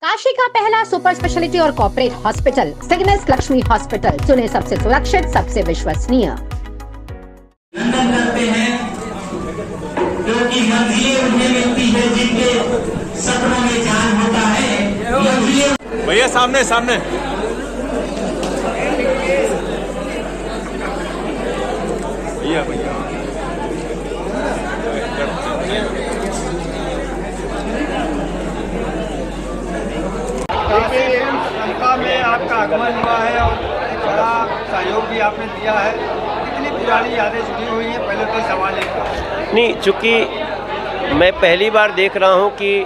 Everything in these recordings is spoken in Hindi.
काशी का पहला सुपर स्पेशलिटी और कॉर्पोरेट हॉस्पिटल सिग्नेस लक्ष्मी हॉस्पिटल, चुने सबसे सुरक्षित, सबसे विश्वसनीय। लंदन करते हैं क्योंकि मंजिलें उन्हें मिलती है जिनके सपनों में जान होता है। भैया सामने सामने भैया भैया संस्था में आपका आगमन हुआ है और एक बड़ा सहयोग भी आपने दिया है। कितनी पुरानी यादें जुड़ी हुई हैं, पहले तो सवाल एक नहीं, चूँकि मैं पहली बार देख रहा हूँ कि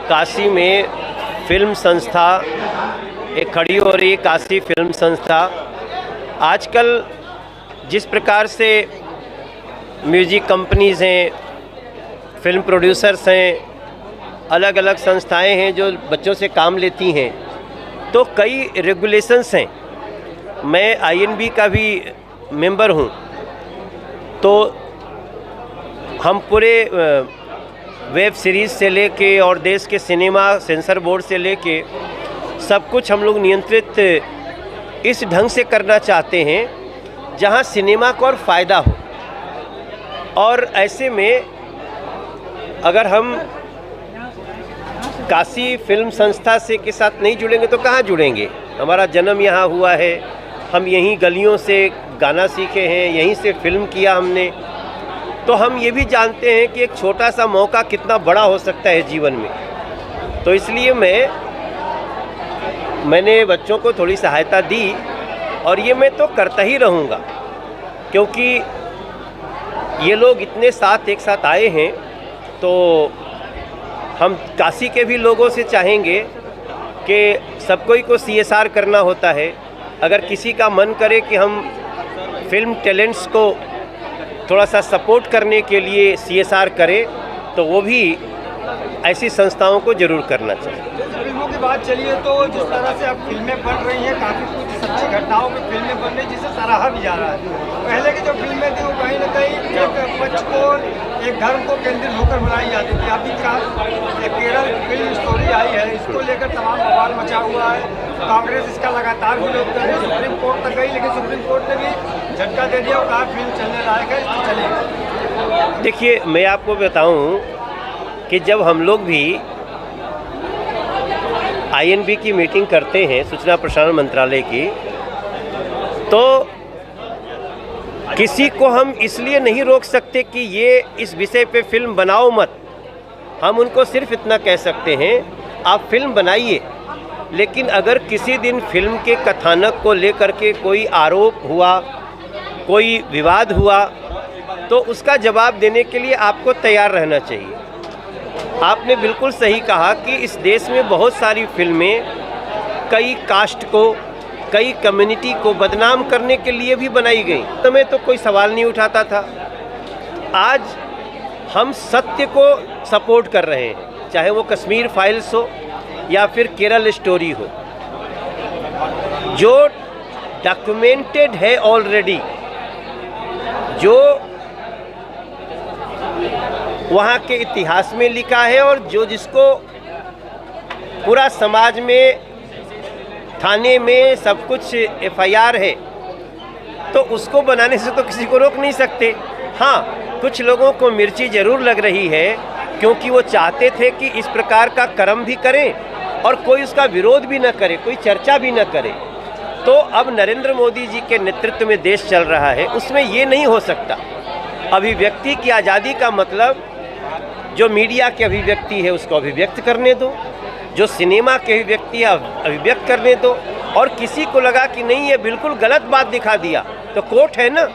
काशी में फिल्म संस्था एक खड़ी हो रही है। काशी फिल्म संस्था आजकल जिस प्रकार से म्यूजिक कंपनीज़ हैं, फिल्म प्रोड्यूसर्स हैं, अलग अलग संस्थाएं हैं जो बच्चों से काम लेती हैं, तो कई रेगुलेशंस हैं। मैं INB का भी मेंबर हूँ, तो हम पूरे वेब सीरीज़ से लेके और देश के सिनेमा सेंसर बोर्ड से लेके सब कुछ हम लोग नियंत्रित इस ढंग से करना चाहते हैं जहाँ सिनेमा को और फ़ायदा हो। और ऐसे में अगर हम काशी फिल्म संस्था से के साथ नहीं जुड़ेंगे तो कहाँ जुड़ेंगे। हमारा जन्म यहाँ हुआ है, हम यहीं गलियों से गाना सीखे हैं, यहीं से फिल्म किया हमने, तो हम ये भी जानते हैं कि एक छोटा सा मौका कितना बड़ा हो सकता है जीवन में। तो इसलिए मैंने बच्चों को थोड़ी सहायता दी और ये मैं तो करता ही रहूँगा, क्योंकि ये लोग इतने एक साथ आए हैं, तो हम काशी के भी लोगों से चाहेंगे कि सब कोई को CSR करना होता है। अगर किसी का मन करे कि हम फिल्म टैलेंट्स को थोड़ा सा सपोर्ट करने के लिए CSR करें, तो वो भी ऐसी संस्थाओं को ज़रूर करना चाहिए। फिल्मों की बात चलिए तो जिस तरह से अब फिल्में बन रही हैं, काफ़ी कुछ सच्ची घटनाओं पर फिल्में बन रही, जिसे सराहा भी जा रहा है। पहले की जो फिल्में थी वो कहीं ना कहीं एक पक्ष को, एक धर्म को केंद्रित होकर बनाई जाती थी। अभी का एक केरल फिल्म स्टोरी आई है, इसको लेकर तमाम बवाल मचा हुआ है। कांग्रेस इसका लगातार विरोध कर रही है, सुप्रीम कोर्ट तक गई, लेकिन सुप्रीम कोर्ट ने भी झटका दे दिया और कहा फिल्म चलने लायक है, इसकी चलेगी। देखिए, मैं आपको बताऊं कि जब हम लोग भी INB की मीटिंग करते हैं, सूचना प्रसारण मंत्रालय की, तो किसी को हम इसलिए नहीं रोक सकते कि ये इस विषय पे फिल्म बनाओ मत। हम उनको सिर्फ इतना कह सकते हैं, आप फिल्म बनाइए, लेकिन अगर किसी दिन फिल्म के कथानक को लेकर के कोई आरोप हुआ, कोई विवाद हुआ, तो उसका जवाब देने के लिए आपको तैयार रहना चाहिए। आपने बिल्कुल सही कहा कि इस देश में बहुत सारी फिल्में कई कास्ट को, कई कम्युनिटी को बदनाम करने के लिए भी बनाई गई। समय तो कोई सवाल नहीं उठाता था। आज हम सत्य को सपोर्ट कर रहे हैं, चाहे वो कश्मीर फाइल्स हो या फिर केरल स्टोरी हो, जो डॉक्यूमेंटेड है ऑलरेडी, जो वहाँ के इतिहास में लिखा है और जिसको पूरा समाज में, थाने में सब कुछ FIR है, तो उसको बनाने से तो किसी को रोक नहीं सकते। हाँ, कुछ लोगों को मिर्ची ज़रूर लग रही है, क्योंकि वो चाहते थे कि इस प्रकार का कर्म भी करें और कोई उसका विरोध भी न करे, कोई चर्चा भी न करे। तो अब नरेंद्र मोदी जी के नेतृत्व में देश चल रहा है, उसमें ये नहीं हो सकता। अभिव्यक्ति की आज़ादी का मतलब जो मीडिया की अभिव्यक्ति है उसको अभिव्यक्त करने दो, जो सिनेमा की अभिव्यक्ति है अभिव्यक्त करने दो। और किसी को लगा कि नहीं ये बिल्कुल गलत बात दिखा दिया, तो कोर्ट है ना,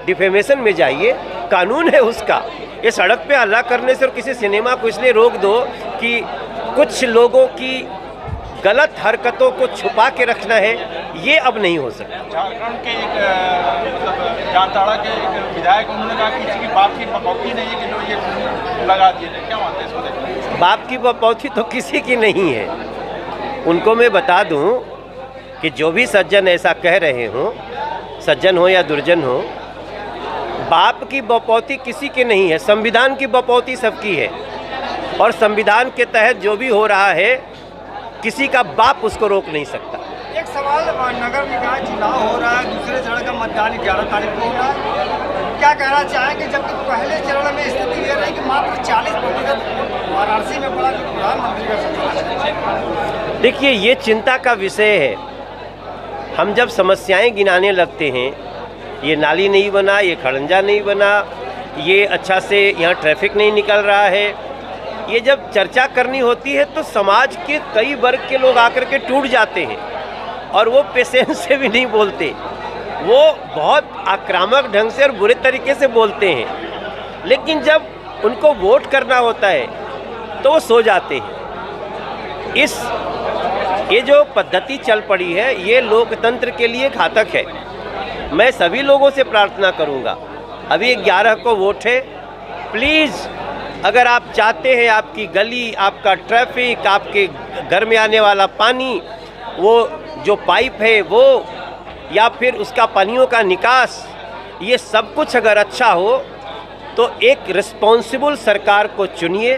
डिफेमेशन में जाइए, कानून है उसका। ये सड़क पे हल्ला करने से और किसी सिनेमा को इसलिए रोक दो कि कुछ लोगों की गलत हरकतों को छुपा के रखना है, ये अब नहीं हो सकता। झारखंड के एक जामताड़ा के एक विधायक, उन्होंने कहा कि किसी की बाप की बपौती नहीं है कि लोग ये लगा दिए थे। क्या मानते हैं इसको? बाप की बपौती तो किसी की नहीं है। उनको मैं बता दूं कि जो भी सज्जन ऐसा कह रहे हों, सज्जन हो या दुर्जन हो, बाप की बपौती किसी की नहीं है, संविधान की बपौती सबकी है। और संविधान के तहत जो भी हो रहा है किसी का बाप उसको रोक नहीं सकता। एक सवाल, नगर निकाय चुनाव हो रहा है, दूसरे चरण का मतदान 11 तारीख को हो रहा है, क्या कहना चाहेंगे? जबकि पहले चरण में स्थिति ये रही कि मात्र 40% वाराणसी में पड़ा जो प्रधानमंत्री का सचिव। देखिए, ये चिंता का विषय है। हम जब समस्याएं गिनाने लगते हैं, ये नाली नहीं बना, ये खड़ंजा नहीं बना, ये अच्छा से यहाँ ट्रैफिक नहीं निकल रहा है, ये जब चर्चा करनी होती है तो समाज के कई वर्ग के लोग आकर के टूट जाते हैं और वो पेशेंस से भी नहीं बोलते, वो बहुत आक्रामक ढंग से और बुरे तरीके से बोलते हैं। लेकिन जब उनको वोट करना होता है तो वो सो जाते हैं। ये जो पद्धति चल पड़ी है, ये लोकतंत्र के लिए घातक है। मैं सभी लोगों से प्रार्थना करूंगा, अभी 11 को वोट है, प्लीज़ अगर आप चाहते हैं आपकी गली, आपका ट्रैफिक, आपके घर में आने वाला पानी, वो जो पाइप है वो, या फिर उसका पानियों का निकास, ये सब कुछ अगर अच्छा हो तो एक रिस्पॉन्सिबल सरकार को चुनिए।